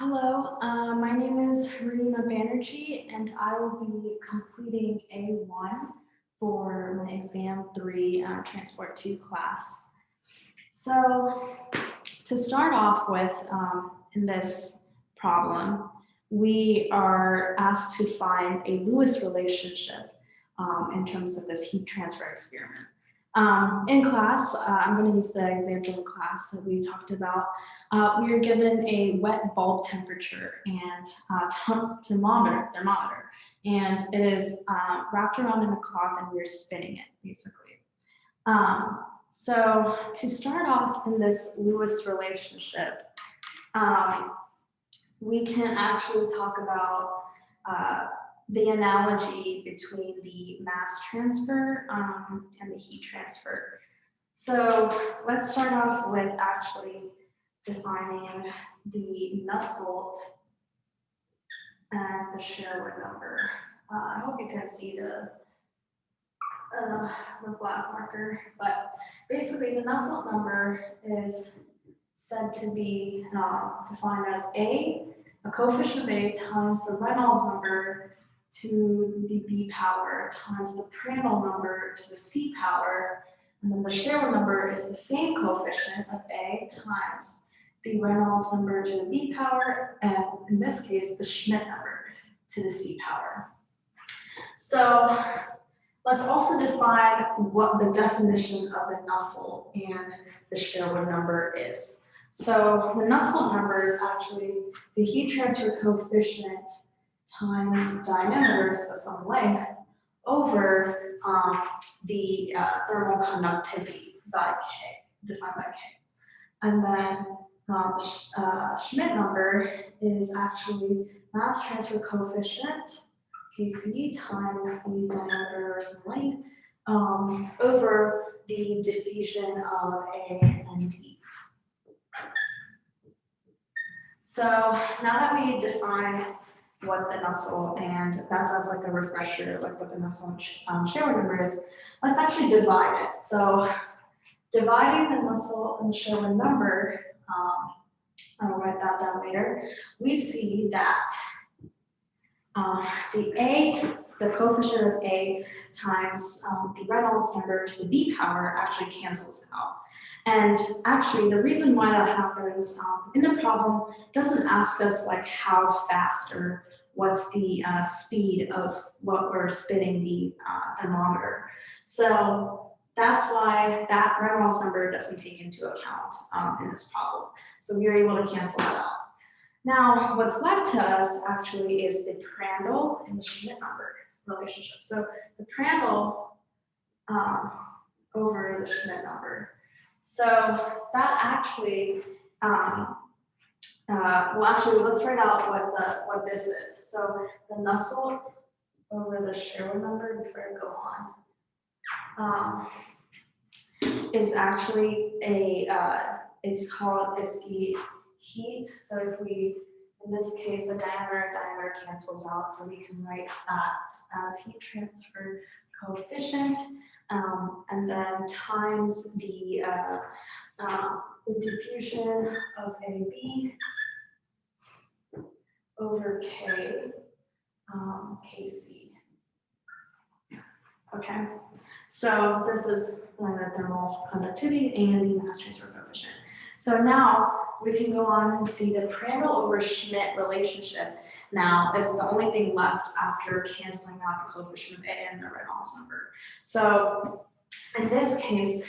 Hello, my name is Runima Banerjee, and I will be completing A1 for my exam 3 Transport 2 class. So to start off with, in this problem, we are asked to find a Lewis relationship in terms of this heat transfer experiment. In class, I'm going to use the example in class that we talked about. We are given a wet bulb temperature and thermometer, and it is wrapped around in a cloth and we're spinning it, basically. So to start off in this Lewis relationship, we can actually talk about the analogy between the mass transfer and the heat transfer. So let's start off with actually defining the Nusselt and the Sherwood number. I hope you can see the black marker, but basically the Nusselt number is said to be defined as a coefficient of A times the Reynolds number to the B power times the Prandtl number to the C power, and then the Sherwood number is the same coefficient of A times the Reynolds number to the B power, and in this case, the Schmidt number to the C power. So let's also define what the definition of the Nusselt and the Sherwood number is. So the Nusselt number is actually the heat transfer coefficient times diameter, so some length, over the thermal conductivity by K, defined by K. And then the Schmidt number is actually mass transfer coefficient, Kc, times the diameter or some length, over the diffusion of A and B. So now that we define what the Nusselt, and that's as like a refresher, like what the Nusselt and Sherwood number is, let's actually divide it. So dividing the Nusselt and Sherwood number, I'll write that down later, we see that the coefficient of A times the Reynolds number to the B power actually cancels out. And actually, the reason why that happens in the problem doesn't ask us like how fast or what's the speed of what we're spinning the thermometer. So that's why that Reynolds number doesn't take into account in this problem. So we are able to cancel that out. Now, what's left to us actually is the Prandtl and the Schmidt number relationship. So the Prandtl over the Schmidt number. So that actually, well, actually, let's write out what this is. So the Nusselt over the Sherwood number before I go on is actually it's the heat. So if we, in this case, the diameter cancels out, so we can write that as heat transfer coefficient, and then times the diffusion of AB over K, Kc. Okay, so this is the thermal conductivity and the mass transfer coefficient. So now we can go on and see the Prandtl over Schmidt relationship now is the only thing left after canceling out the coefficient of A and the Reynolds number. So in this case,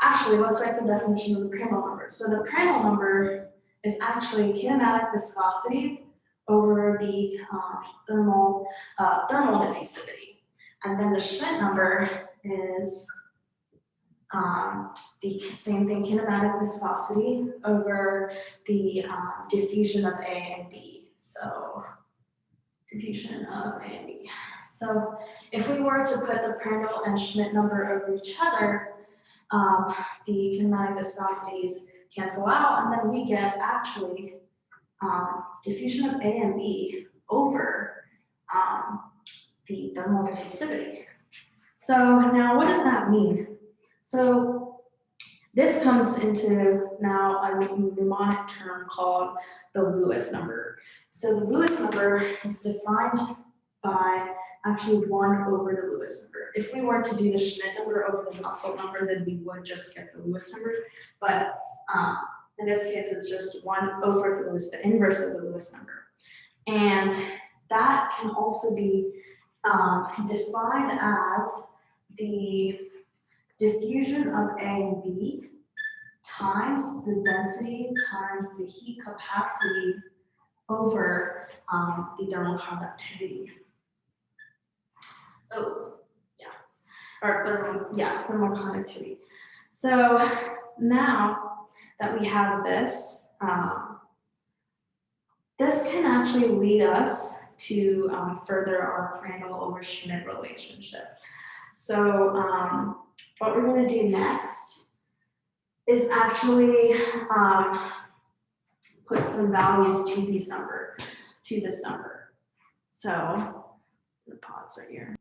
actually, let's write the definition of the Prandtl number. So the Prandtl number is actually kinematic viscosity over the thermal diffusivity. And then the Schmidt number is the same thing, kinematic viscosity over the diffusion of A and B. So diffusion of A and B. So if we were to put the Prandtl and Schmidt number over each other, the kinematic viscosities cancel out, and then we get actually diffusion of A and B over the thermal diffusivity. So now what does that mean? So this comes into now a mnemonic term called the Lewis number. So the Lewis number is defined by actually 1 over the Lewis number. If we were to do the Schmidt number over the Nusselt number, then we would just get the Lewis number. But in this case, it's just 1 over the Lewis, the inverse of the Lewis number. And that can also be defined as the diffusion of A and B times the density times the heat capacity over the thermal conductivity. Oh, yeah, or thermal conductivity. So now that we have this, this can actually lead us to further our Prandtl over Schmidt relationship. So what we're going to do next is actually put some values to this number. So I'm going to pause right here.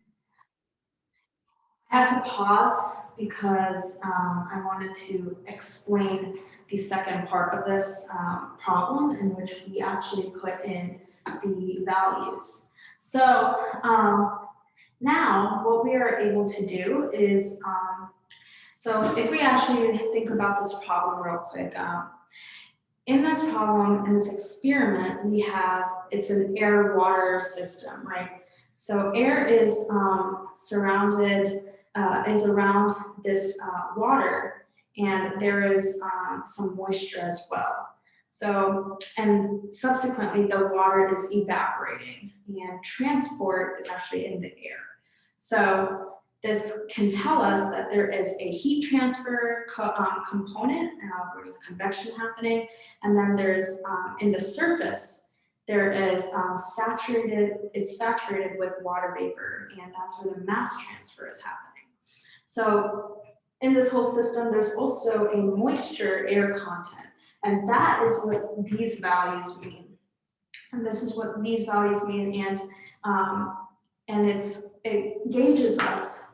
I had to pause because I wanted to explain the second part of this problem in which we actually put in the values. So now what we are able to do is, so if we actually think about this problem real quick, in this problem, in this experiment, we have, it's an air-water system, right? So air is is around this water, and there is some moisture as well. So, and subsequently the water is evaporating and transport is actually in the air. So this can tell us that there is a heat transfer component, there's convection happening, and then there's in the surface, there is it's saturated with water vapor, and that's where the mass transfer is happening. So in this whole system, there's also a moisture air content, and that is what these values mean. And this is what these values mean, and it gauges us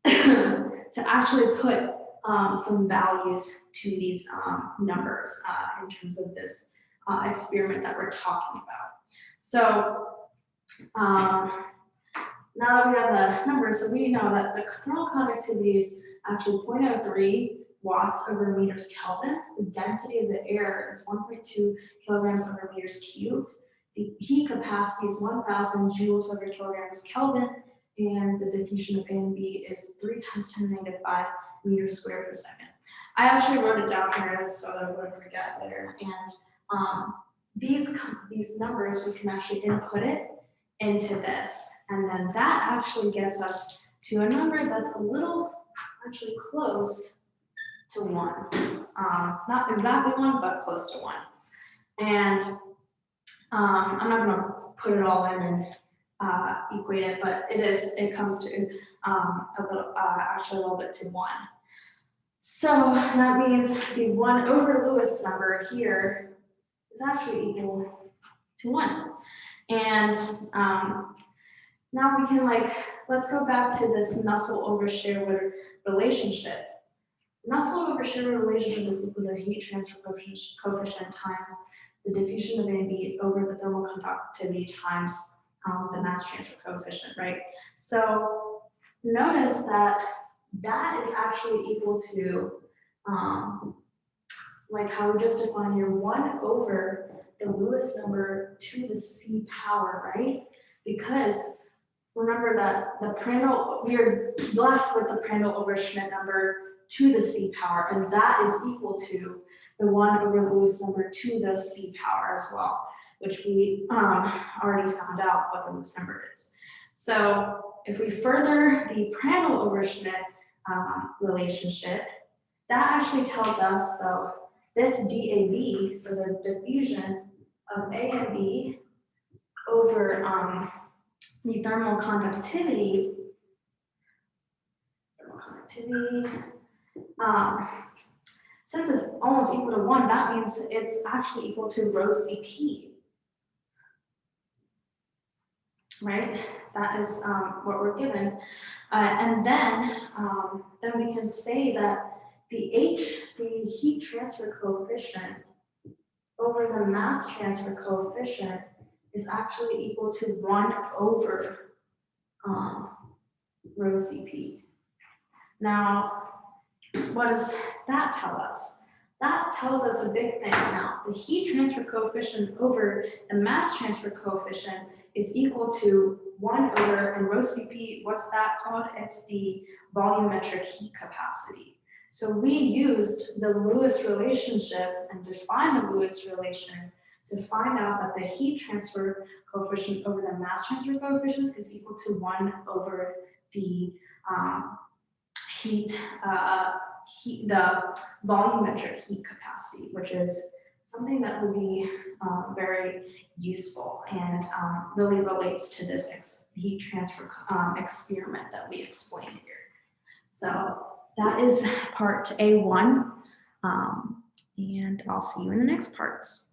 to actually put some values to these numbers in terms of this experiment that we're talking about. So now that we have the numbers, so we know that the thermal conductivity is actually 0.03 watts over meters Kelvin. The density of the air is 1.2 kilograms over meters cubed. The heat capacity is 1,000 joules over kilograms Kelvin, and the diffusion of A and B is 3 times 10 to the negative 5 meters squared per second. I actually wrote it down here so that I wouldn't forget later. And these numbers, we can actually input it into this. And then that actually gets us to a number that's a little actually close to 1. Not exactly 1, but close to 1. And I'm not going to put it all in and equate it, but it comes to actually a little bit to 1. So that means the 1 over Lewis number here is actually equal to 1. And now we can let's go back to this Nusselt over Sherwood relationship. Nusselt over Sherwood relationship is equal to heat transfer coefficient times the diffusion of A and B over the thermal conductivity times the mass transfer coefficient, right? So notice that that is actually equal to, like how we just defined here, 1 over the Lewis number to the C power, right? Because remember that the Prandtl, we're left with the Prandtl over Schmidt number to the C power, and that is equal to the 1 over Lewis number to the C power as well, which we already found out what the Lewis number is. So if we further the Prandtl over Schmidt relationship, that actually tells us, though, this DAB, so the diffusion of A and B over the thermal conductivity, since it's almost equal to 1, that means it's actually equal to rho Cp, right? That is what we're given. And then we can say that the heat transfer coefficient over the mass transfer coefficient is actually equal to 1 over rho Cp. Now, what does that tell us? That tells us a big thing. Now, the heat transfer coefficient over the mass transfer coefficient is equal to 1 over, and rho Cp, what's that called? It's the volumetric heat capacity. So we used the Lewis relationship and defined the Lewis relation to find out that the heat transfer coefficient over the mass transfer coefficient is equal to 1 over the the volumetric heat capacity, which is something that will be very useful and really relates to this heat transfer experiment that we explained here. So that is part A1, and I'll see you in the next parts.